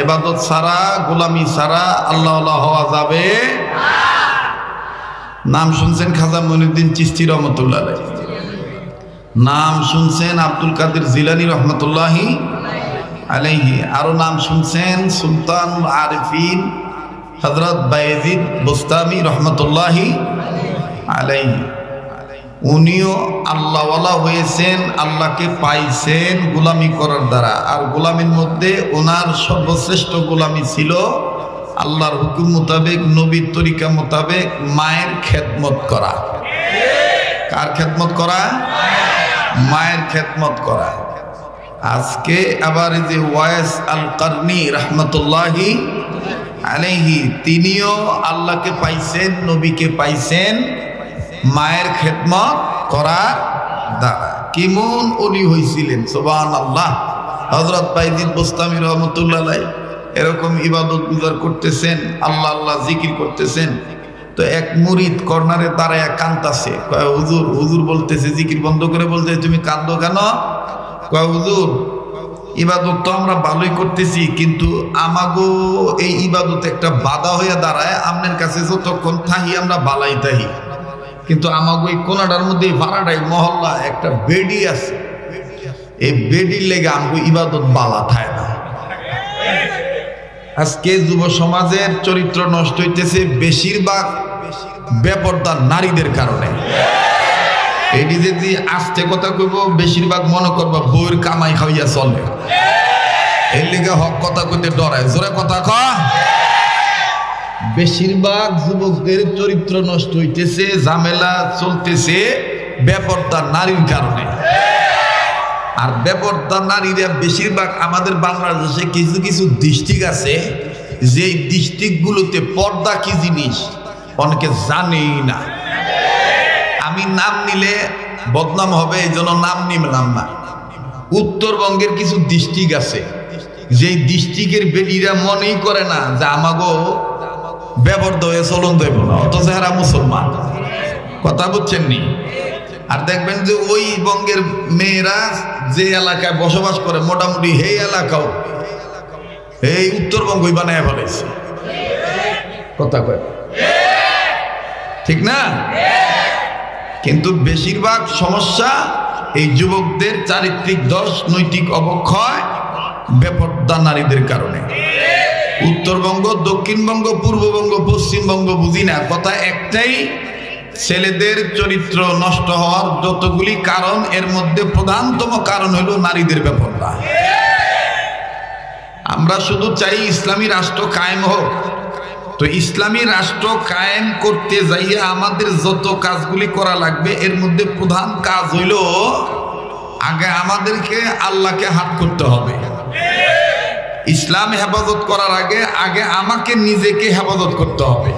ইবাদত ছাড়া, গোলামি ছাড়া আল্লাহ হওয়া যাবে। নাম শুনছেন খাজা মঈনুদ্দিন চিশতি রহমতুল্লাহ আলাইহি, নাম শুনছেন আব্দুল কাদের জিলানী রহমতুল্লাহি আলাইহি, আরো নাম শুনছেন সুলতান আরিফিন হযরত বায়েজিদ বুস্তামি রহমতুল্লাহি আলাইহি। উনিও আল্লাহওয়ালা হয়েছেন, আল্লাহকে পাইছেন গোলামি করার দ্বারা। আর গোলামির মধ্যে ওনার সর্বশ্রেষ্ঠ গোলামি ছিল আল্লাহর হুকুম মোতাবেক, নবীর তরিকা মোতাবেক মায়ের খেদমত করা। কার খেদমত করা? মায়ের খেদমত করা। আজকে আবার এই যে ওয়াইস আল কারনি রহমতুল্লাহি আলাইহি, তিনিও আল্লাহকে পাইছেন, নবীকে পাইছেন মায়ের খেদমত করার দ্বারা। কেমন ওলি হয়েছিলেন, সুবহানাল্লাহ। হযরত বায়েজিদ বুস্তামি রহমতুল্লাহ আলাইহি এরকম ইবাদত গুজার করতেছেন, আল্লাহ আল্লাহ জিকির করতেছেন। তো এক মুরিদ কর্নারে দাঁড়ায় কান্দাছে, কয় হুজুর, হুজুর বলতেছে জিকির বন্ধ করে, বলতে তুমি কান্দো কেন? কয় হুজুর, ইবাদত তো আমরা ভালোই করতেছি, কিন্তু আমাগো এই ইবাদত একটা বাধা হয়ে দাঁড়ায়। আপনার কাছে যতক্ষণ থাকি আমরা বালাই থাকি, কিন্তু আমাগো এই কোনাটার মধ্যে ভাড়াটাই মহল্লা একটা বেডি আছে, এই বেডির লেগে আমাগো ইবাদত বালা থায় না। আজকে যুব সমাজের চরিত্র নষ্ট হইতেছে বেশিরভাগ বেপরদা নারীদের কারণে। এটি যদি আস্তে কথা কইব, বেশিরভাগ মনে করবা বউয়ের কামাই খাইয়া চলে, এর লেগে হক কথা কইতে ডরায়। জোরে কথা কয়। বেশিরভাগ যুবকদের চরিত্র নষ্ট হইতেছে, ঝামেলা চলতেছে বেপরদা নারীর কারণে। আর বেপরদা নারীরা বেশিরভাগ আমাদের বাংলাদেশে কিছু কিছু ডিস্ট্রিক্ট আছে, যে ডিস্ট্রিক্টগুলোতে পর্দা কি জিনিস অনেকে জানেই না। আমি নাম নিলে বদনাম হবে, এই জন্য নাম নিলাম না। উত্তরবঙ্গের কিছু ডিস্ট্রিক্ট আছে, যেই ডিস্ট্রিক্টের বেটিরা মনেই করে না যে আমাগো বেপরদা হয়ে চলন দেব না, অথচ এরা মুসলমান। কথা বুঝছেন নি? আর দেখবেন যে ওই বঙ্গের মেয়েরা যে এলাকায় বসবাস করে, মোটামুটি এই এলাকাও এই উত্তরবঙ্গই বানায় ফেলেছে। কথা কয় ঠিক না? কিন্তু বেশিরভাগ সমস্যা এই যুবকদের চারিত্রিক দোষ, নৈতিক অবক্ষয়, বেপর্দা নারীদের কারণে। উত্তরবঙ্গ, দক্ষিণবঙ্গ, পূর্ববঙ্গ, পশ্চিমবঙ্গ বুঝি না, কথা একটাই, ছেলেদের চরিত্র নষ্ট হওয়ার যতগুলি কারণ, এর মধ্যে প্রধানতম কারণ হলো নারীদের বেপর্দা। আমরা শুধু চাই ইসলামী রাষ্ট্র কায়েম হোক, তো ইসলামী রাষ্ট্র কায়েম করতে যাইয়া আমাদের যত কাজগুলি করা লাগবে, এর মধ্যে প্রধান কাজ হইল আগে আমাদেরকে আল্লাহকে হাত করতে হবে। ইসলাম হেফাজত করার আগে আমাকে নিজেকে হেফাজত করতে হবে।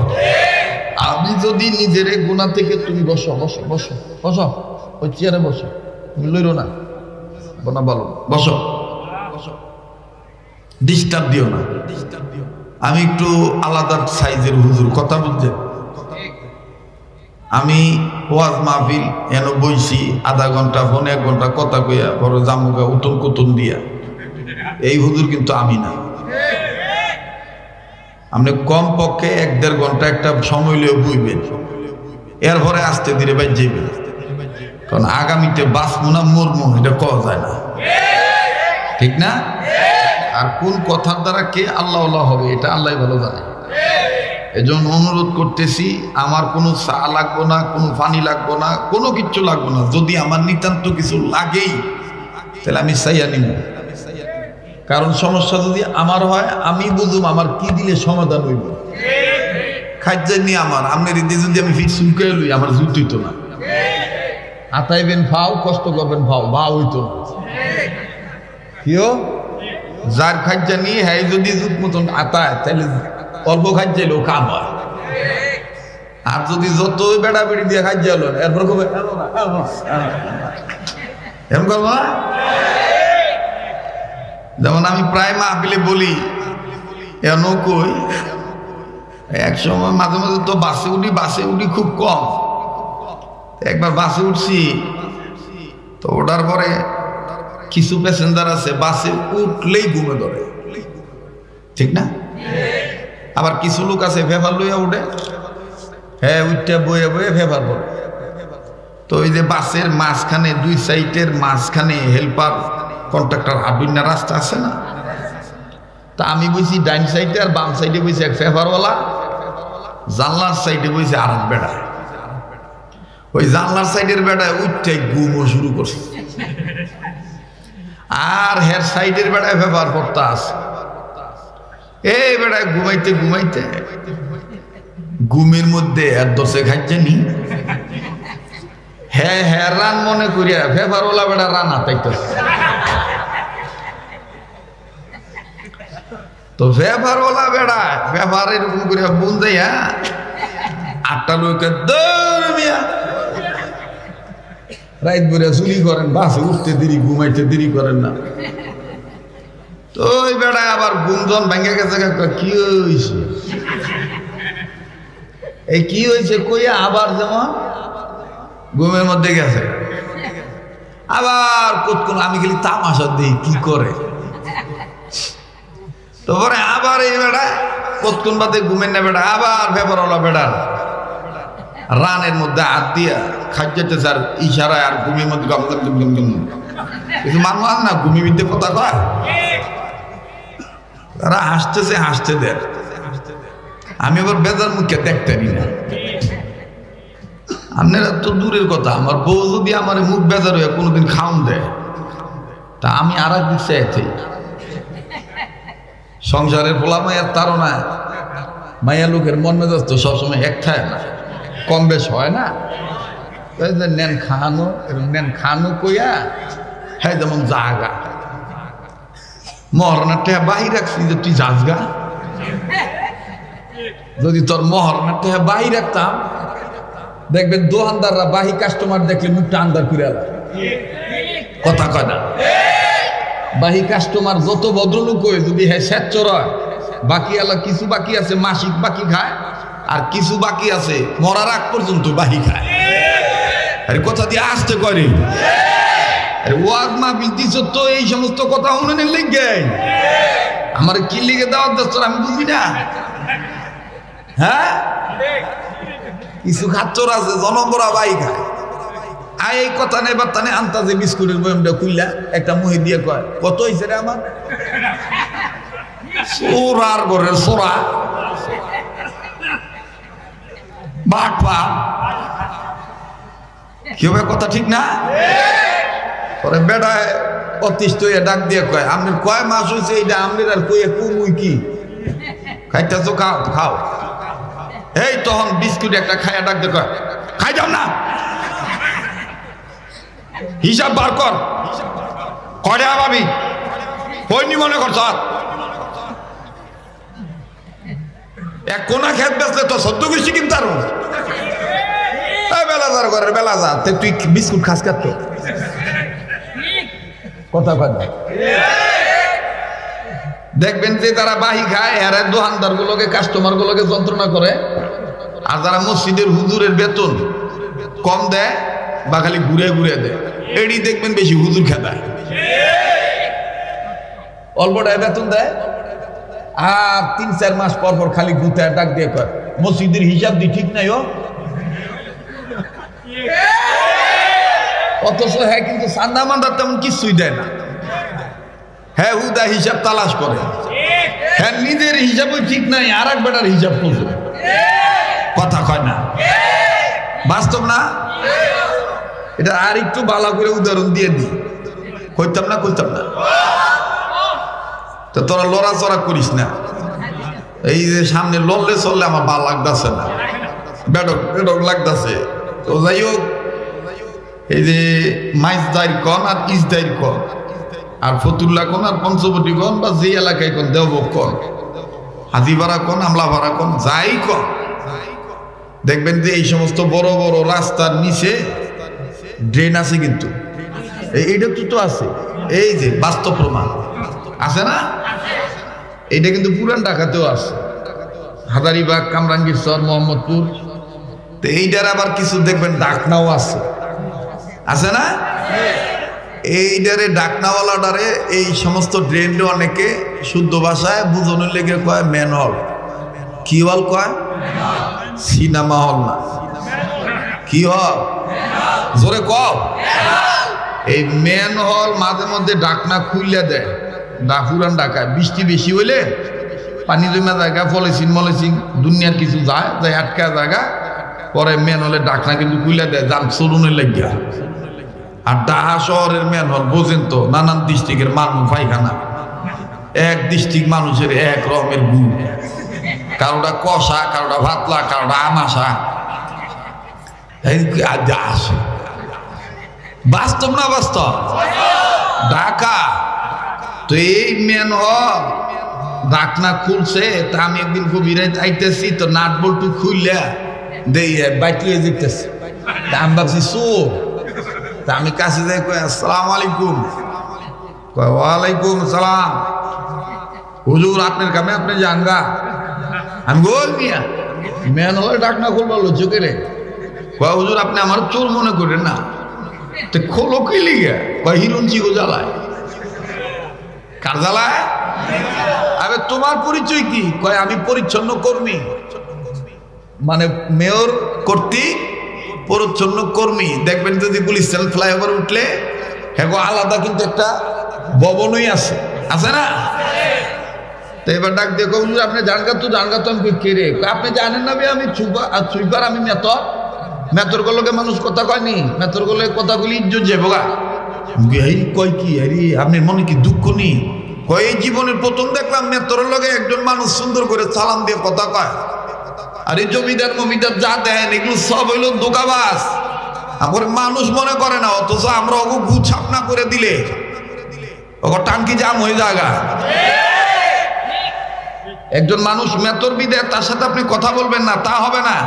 আমি যদি নিজের গুনাহ থেকে, তুমি বসো বসো বসো বসো, ওই চেয়ারে বসো, তুমি লইরো না, বনা বলো বসো, ডিস্টার্ব দিও না। আমি একটু আলাদা সাইজের হুজুর, কথা বুঝছেন? আমি ওয়াজ মাহফিল এন বইছি আধা ঘন্টা, ফোনে 1 ঘন্টা কথা কইয়া বড় জামুগা উতন কুতন দিয়া, এই হুজুর কিন্তু আমি না। আপনি কম পক্ষে 1-1.5 ঘন্টা একটা সময় লিয়ে বইবেন, এরপরে আস্তে ধীরে বাইর যাইবেন, কারণ আগামীতে বাঁচবো না মরবো এটা কওয়া যায় না, ঠিক না? আর কোন কথার দ্বারা কে আল্লাহ হবে এটা আল্লাহ ভালো জানে। এজন্য অনুরোধ করতেছি, আমার কোনো চা লাগবো না, কোনো পানি লাগবো না, কোনো কিচ্ছু লাগবো না। যদি আমার নিতান্ত কিছু লাগেই তাহলে আমি চাইয়া নিব, কারণ সমস্যা যদি আমার হয় আমি বুঝুম আমার কি দিলে সমাধান হইব। খাদ্য নিয়ে আমার আপনার দিয়ে যদি আমি ফিট শুনকে লই, আমার জুত হইতো না। আতাইবেন ফাও, কষ্ট করবেন ফাও, ভাও হইতো না। কিও যার খাদ্য নিয়ে হ্যাঁ যদি জুত মতন আতায়, তাহলে অল্প খাদ্য এলেও কাম হয়। আর যদি যতই বেড়া বেড়ি দিয়ে খাদ্য এলো, এরপর কবে এরকম করবো না। যেমন আমি প্রায় মাহফিলে বলি, এন কই এক সময় মাঝে মাঝে তো বাসে উঠি খুব কম। একবার বাসে উঠছি, তো ওঠার পরে কিছু প্যাসেঞ্জার আছে বাসে উঠলেই ঘুমে ধরে, ঠিক না? আবার কিছু লোক আছে ফেফার লইয়া উঠে, হ্যাঁ উঠটা বয়ে বয়ে ফেফার পড়ে। তো ওই যে বাসের মাঝখানে, 2 সাইডের মাঝখানে হেল্পার কন্ট্রাক্টর হাবিনা রাস্তা আছে না, তা আমি বলছি ডাইন সাইডে, আর বাম সাইডে বলছি এক ফেফারওয়ালা, জানলার সাইডে বলছি আর এক বেড়া। ওই জানলার সাইডের বেড়ায় উঠতে ঘুমও শুরু করছে, আর হের সাইডের বেড়ায় ফেফার পড়তে আছে। এই বেড়ায় ঘুমাইতে ঘুমাইতে ঘুমের মধ্যে আর দশে খাইছে নি, হ্যাঁ হ্যাঁ রান মনে করিয়া ফেফারওয়ালা বেড়া রান আতাইতেছে। তো ফেফারওয়ালা বেড়া ফেফার এরকম করে বোন যাইয়া 8টা লোকে দৌড় মিয়া রাইত ভরে চুরি করেন, বাসে উঠতে দেরি, ঘুমাইতে দেরি করেন না। তো ওই বেড়ায় আবার গুমজন ভেঙে গেছে, কি হয়েছে এই কি হয়েছে কইয়া আবার যেমন ঘুমের মধ্যে গেছে, আবার কতক্ষণ আমি খালি তামাশা দিই কি করে। তারপরে আবার এই বেড়ায় কতক্ষণ বাদে ঘুমের না বেড়া, আবার ফেফারওয়ালা বেড়ার রানের মধ্যে হাত দিয়া খাদ্যতে স্যার ইশারায় আর ঘুমের মধ্যে কিছু মানুষ আছে না ঘুমি বিদ্যে কথা কয়, তারা হাসতেছে, হাসতে দেয়। আমি আবার বেজার মুখে দেখতেনি না। আপনারা তো দূরের কথা, আমার বউ যদি আমার মুখ বেজার হয়ে কোনোদিন খাওন দেয়, তা আমি আর এক দিক চাইছি। সংসারের পোলা মায়ের তারা মাইয়া লোকের মন মেজাজ তো সবসময় এক থাকে না, কম বেশ হয় না। নেন খানো কইয়া হ্যাঁ যেমন জাগা মহরণের টেহা বাহি রাখছি যে তুই যাস গা, যদি তোর মহরণের টেহা বাহি রাখতাম দেখবেন দোকানদাররা বাহি কাস্টমার দেখলে মুখটা আন্দার করে কথা কয় না। বাহি কাস্টমার যত ভদ্রলোক হয় যদি হ্যাঁ স্বেচ্ছর হয়, বাকি আলা কিছু বাকি আছে মাসিক বাকি খায়, আর কিছু বাকি আছে মরার আগ পর্যন্ত বাহি খায়। আরে কথা দিয়ে আসতে করে ওয়াজ মাহফিল দিছ তো এই সমস্ত কথা উনানের লেগে আমার কি লিখে দেওয়ার দোস্ত আমি বুঝি না। হ্যাঁ কিছু খাচ্চর আছে জনপরা বাই খায়, আয় এই কথা নেই বার্তা নেই, আন্তাজে বিস্কুটের বয়মটা খুললা একটা মুহি দিয়ে কয়, কত হয়েছে রে আমার? সোরার ঘরের সোরা বাটপা, কি হবে কথা ঠিক না? পরে বেড়ায় অতিষ্ঠ হয়ে ডাক দিয়ে কয়, আপনার কয় মাস হয়েছে এইটা আপনার আর কই কুমুই কি খাইতেছো? খাও খাও। এই তখন বিস্কুট একটা খাইয়া ডাক দিয়ে কয়, খাই যাও না, হিসাব বার কর, কয়টা ভাবি কইনি মনে করছ? এক কোনা খেত বেচলে তো সদ্য গুছি কিনতে আরো বেলাজার ঘরের বেলাজার, তুই বিস্কুট খাস কাটতো কথা কয় না। দেখবেন যে তারা বাহি খায় এরা দোকানদার গুলোকে কাস্টমার গুলোকে যন্ত্রণা করে, আর যারা মসজিদের হুজুরের বেতন কম দেয় বা খালি ঘুরে ঘুরে দেয়, এডি দেখবেন বেশি হুজুর খেদায়। অল্পটায় বেতন দেয় আর 3-4 মাস পর পর খালি ঘুরতে ডাক দিয়ে কয়, মসজিদের হিসাব দি ঠিক নাই ও। অথচ হ্যাঁ কিন্তু চান্দা মান্দা তেমন কিছুই দেয় না, হ্যাঁ হুদা হিসাব তালাশ করে, হ্যাঁ নিজের হিসাবও ঠিক নাই আর এক বেটার হিসাব করছে, কথা কয় না, বাস্তব না? এটা আর একটু ভালো করে উদাহরণ দিয়ে দিই, কইতাম না তো তোরা লড়াচড়া করিস না, এই যে সামনে লড়লে চললে আমার ভালো লাগতেছে না, বেডক লাগতেছে। তো যাই হোক, এই যে মাইজ দায়ের কন আর ইস দায়ের কন আর ফতুল্লা কন আর পঞ্চবটি কন বা যে এলাকায় কন, দেওবক কন, হাজিপাড়া কন, আমলাপাড়া কন, যাই কন, দেখবেন যে এই সমস্ত বড় বড় রাস্তার নিচে ড্রেন আছে, কিন্তু এইটা তো আছে, এই যে বাস্তব প্রমাণ আছে না? এইটা কিন্তু পুরান ঢাকাতেও আছে, হাজারিবাগ, কামরাঙ্গীরচর, মোহাম্মদপুর। তো এইটার আবার কিছু দেখবেন ডাকনাও আছে না? এইটারে ডাকনাওয়ালাটারে এই সমস্ত ড্রেনটা অনেকে শুদ্ধ ভাষায় বুঝনের লেগে কয় ম্যানহল। কি হল কয়? সিনেমা হল না, কি হল? জোরে কও। এই ম্যানহল মাঝে মধ্যে ডাকনা খুইলে দেয়, পুরান ঢাকায় বৃষ্টি বেশি হইলে পানি জমা জায়গা, ফলেসিন মলেসিন দুনিয়ার কিছু যায় আটকা জায়গা, পরে ম্যানহলে ডাকনা কিন্তু খুইলে দেয় যান চলুনের লেগিয়া। আর ঢাকা শহরের ম্যানহল বোঝেন তো, নানান ডিস্ট্রিক্টের মানুষ পায়খানা, এক ডিস্ট্রিক্ট মানুষের এক রকমের গুণ, কারোটা কষা, কারোটা ভাতলা, কারোটা আমাশা, আসে। বাস্তব না বাস্তব? ঢাকা তো এই ম্যানহল ডাকনা খুলছে, তা আমি একদিন গভীরে আইতেছি তো নাট বল্টু খুললে দেই বাইটলিয়ে যেতেছে, তা আমি ভাবছি চোর, তা আমি কাছে যাই কই আসসালামু আলাইকুম, কয় ওয়ালাইকুম সালাম, হুজুর আপনার কামে আপনি জানগা? আমি গোল মিয়া ম্যানহলে ডাকনা খুলবো চোখে রে, কয় হুজুর আপনি আমার চোর মনে করেন না, তো খোলো কি লিগে? কয় হিরণ চিগো জ্বালায়। কার জ্বালায়? আরে তোমার পরিচয় কি? কয় আমি পরিচ্ছন্ন কর্মী, মানে মেয়র কর্তৃক পরিচ্ছন্ন কর্মী। দেখবেন যদি পুলিশ ফ্লাইওভার উঠলে হ্যাঁ আলাদা কিন্তু একটা ভবনই আছে না? তো এবার ডাক দিয়ে হুজুর আপনি জানগা তো আমি কে রে? আপনি জানেন না আমি সুইপার, আমি মেতর গুলোকে মানুষ কথা কয়নি, মেতর গুলো কথাগুলি ইজ্জত যাবো গা। কয় কি আরে আপনার মনে কি দুঃখ নেই? কয় এই জীবনের প্রথম দেখলাম মেতর লগে একজন মানুষ সুন্দর করে সালাম দিয়ে কথা কয়, আর এই জমিদার মমিদার যা দেন এগুলো সব হইল দোকাবাজ, আমার মানুষ মনে করে না, অথচ আমরা ওকে গুছাপ না করে দিলে ওকে টাঙ্কি জাম হয়ে যাগা। একজন মানুষ মেতর বিদেয়, তার সাথে আপনি কথা বলবেন না, তা হবে না।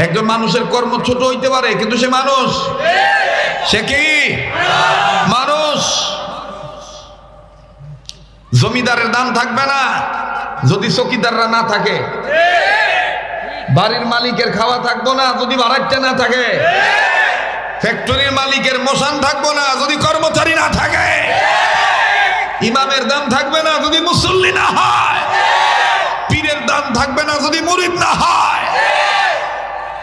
একজন মানুষের কর্ম ছোট হইতে পারে, কিন্তু সে মানুষ, সে কি মানুষ। জমিদারের দাম থাকবে না যদি চকিদাররা না থাকে, বাড়ির মালিকের খাওয়া থাকবো না যদি ভাড়াটা না থাকে, ফ্যাক্টরির মালিকের মশান থাকবো না যদি কর্মচারী না থাকে, ইমামের দাম থাকবে না যদি মুসল্লি না হয়, পীরের দাম থাকবে না যদি মুরিদ না হয়।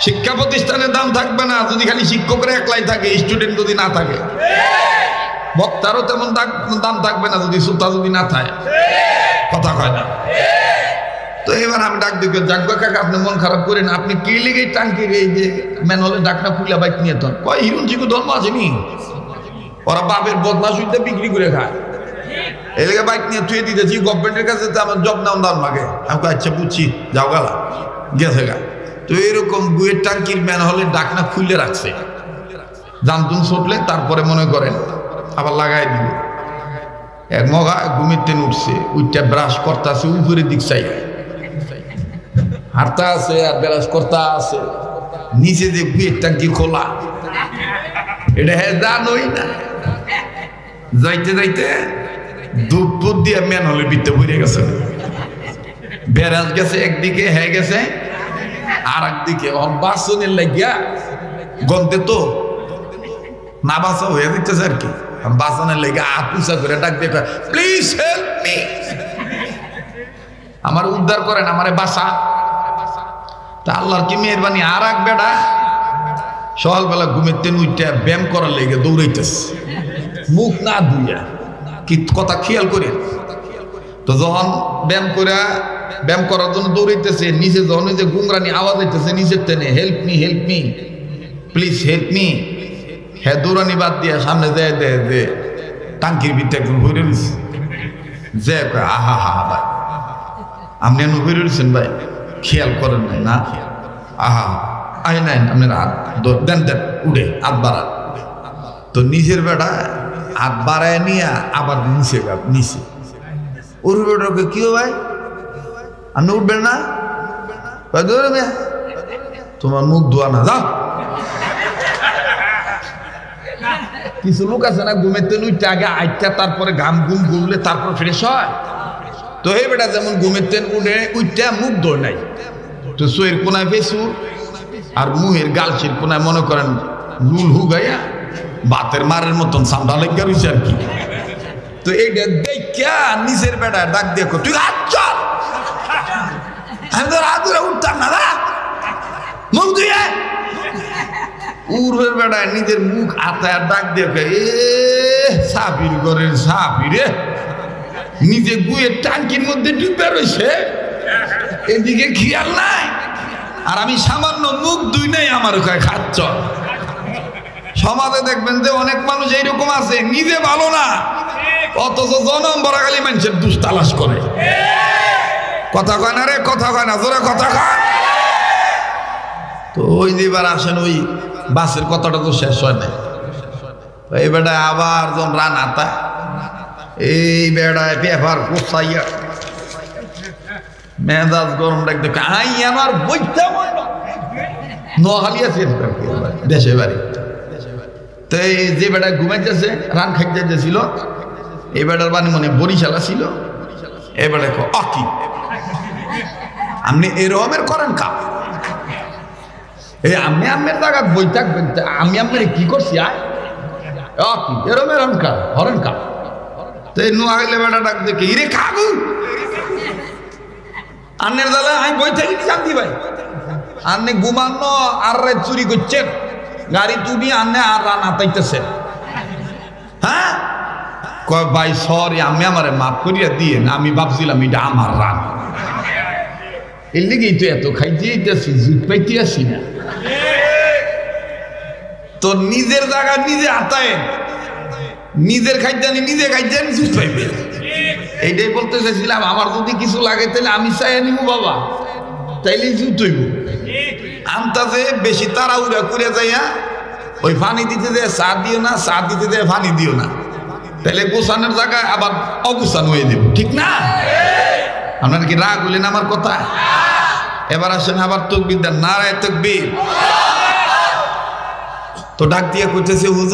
শিক্ষা প্রতিষ্ঠানের দাম থাকবে না যদি খালি শিক্ষকরা একলাই থাকে, স্টুডেন্ট যদি না থাকে। বক্তারও তেমন দাম থাকবে না যদি শ্রোতা যদি না থাকে। কথা কয় না? তো এবার আমি ডাক দিকে, জাগবা কাকা আপনি মন খারাপ করেন, আপনি কি লিগে টাঙ্কির এই যে ম্যানহোলের ডাকনা খুলে বাইক নিয়ে তখন কয় হিরুন চিকু ধর্ম আসেনি, ওরা বাপের বদমাস হইতে বিক্রি করে খায়, এই লেগে বাইক নিয়ে থুয়ে দিতেছি গভর্নমেন্টের কাছে, তো আমার জব নাও দাম লাগে। আমি আচ্ছা বুঝছি, যাও গালা গেছে গা। তো এরকম গুয়ের টাঙ্কির ম্যানহোলের ডাকনা খুলে রাখছে, জামতুন ছুটলে তারপরে মনে করেন আবার লাগাই দিবে। এক মগা ঘুমের টেন উঠছে, উইটা ব্রাশ করতে আছে উপরের দিক চাই, হাঁটতা আছে আর ব্রাশ করতে আছে, নিচে যে গুয়ের টাঙ্কি খোলা, এটা হ্যাঁ জানোই না। যাইতে যাইতে দুপুর দিয়ে ম্যানহোলের ভিতরে পড়ে গেছে, ব্রাশ গেছে একদিকে, হ্যাঁ গেছে আর একদিকে। বাসনের লাগিয়া গন্ধে তো না বাসা হয়ে দিতেছে আর কি, বাসানের লেগে আপুসা করে ডাক দিয়ে প্লিজ হেল্প মি, আমার উদ্ধার করেন, আমারে বাসা। তা আল্লাহর কি মেহরবানি, আর এক বেটা সকালবেলা ঘুমের তেন উইটা ব্যায়াম করার লেগে দৌড়াইতেছে, মুখ না ধুইয়া। কি কথা খেয়াল করেন তো, যখন ব্যায়াম করার জন্য দৌড়াইতেছে, নিচে যখন যে গুমরানি আওয়াজ হইতেছে নিচের টেনে, help me please help me, হ্যাঁ দৌড়ানি বাদ দিয়ে সামনে যায় দে টাঙ্কির ভিতরে একজন ভরে রয়েছে, যে আহা হা ভাই আপনি এনে ভরে রয়েছেন ভাই, খেয়াল করেন নাই না, আহা আই নাই আপনার হাত দেন উঠে হাত বাড়ান। তো নিজের বেটা হাত বাড়ায় নিয়ে আবার নিচে ওর বেটাকে কি ভাই আপনি উঠবেন না, তোমার মুখ ধোয়া না, যাও। কিছু লোক আছে না ঘুমের তেন উঠতে আগে আইটা তারপরে ঘাম ঘুম ঘুমলে তারপর ফ্রেশ হয়। তো এই বেটা যেমন ঘুমের তেন উঠে উঠতে মুখ ধোয় নাই, তো সোয়ের কোনায় ফেসু আর মুহের গালচির কোনায় মনে করেন লুল হুগাইয়া বাতের মারের মতন সামটা লেগে রয়েছে আর কি। তো এইটা দেখা নিজের বেটা ডাক দিয়ে তুই হাত চল, আমি তোর হাত ধরে উঠতাম না, মুখ ধুয়ে উর্বের বেড়ায় নিজের মুখ আতায় ডাক দিয়ে এ সাপির ঘরের সাপি রে, নিজে গুয়ের টাঙ্কির মধ্যে ডুবে রয়েছে, এদিকে খেয়াল নাই, আর আমি সামান্য মুখ দুই নাই আমার কয় খাচ্ছ। সমাজে দেখবেন যে অনেক মানুষ এইরকম আছে, নিজে ভালো না অথচ জনম বড় খালি মানুষের দুষ তালাশ করে। কথা কয় না রে, কথা কয় না, জোরে কথা কয়। তো ওই যেবার আসেন ওই বাসের কথাটা তো শেষ হয় না, এই বেটায় আবার যখন রান আতা, এই বেড়ায় পেপার কোসাইয়া মেজাজ গরম ডাকতে আই আমার বইটা নোয়াখালী আছে দেশে বাড়ি। তো এই যে বেটায় ঘুমাইতেছে রান খাইতে ছিল, এই বেটার বাণী মনে বরিশালা ছিল, এই বেটায় কি আপনি এরকমের করেন কা, এই আমি আমের জায়গা বই থাকবেন, আমি আপনার কি করছি এরম কা হরেন কা। তো এই নোয়াখালী বেটা ডাক দেখে ইরে খাবু আন্নের দালা আমি বই থাকি জানতি ভাই, আন্নে ঘুমানো আর চুরি করছেন, গাড়ি তুলি আন্নে আর রান আতাইতেছেন। হ্যাঁ কয় ভাই সরি আমি আমারে মাফ করিয়া দিয়ে, আমি ভাবছিলাম এটা আমার রান, এর লিগেই তো এত খাইতেছি জুট পাইতে আসি না। তো নিজের জায়গা নিজে আতায়, নিজের খাইতেনি নিজে খাইতেন জুট পাইবে, এইটাই বলতে চাইছিলাম। আমার যদি কিছু লাগে তাহলে আমি চাই নিব বাবা, তাইলে জুট হইব। আমতাতে বেশি তাড়াহুড়া করে যাইয়া ওই পানি দিতে দেয় চা দিও না, চা দিতে দেয় পানি দিও না, তাহলে গোছানোর জায়গায় আবার অগোছান হয়ে দেব, ঠিক না? আপনার কি রাগ হলেন আমার কথা? এবার আসেন আবার তাকবীর দেন, নারায়ে তাকবীর। তো ডাক দিয়ে কইতেছে হুজুর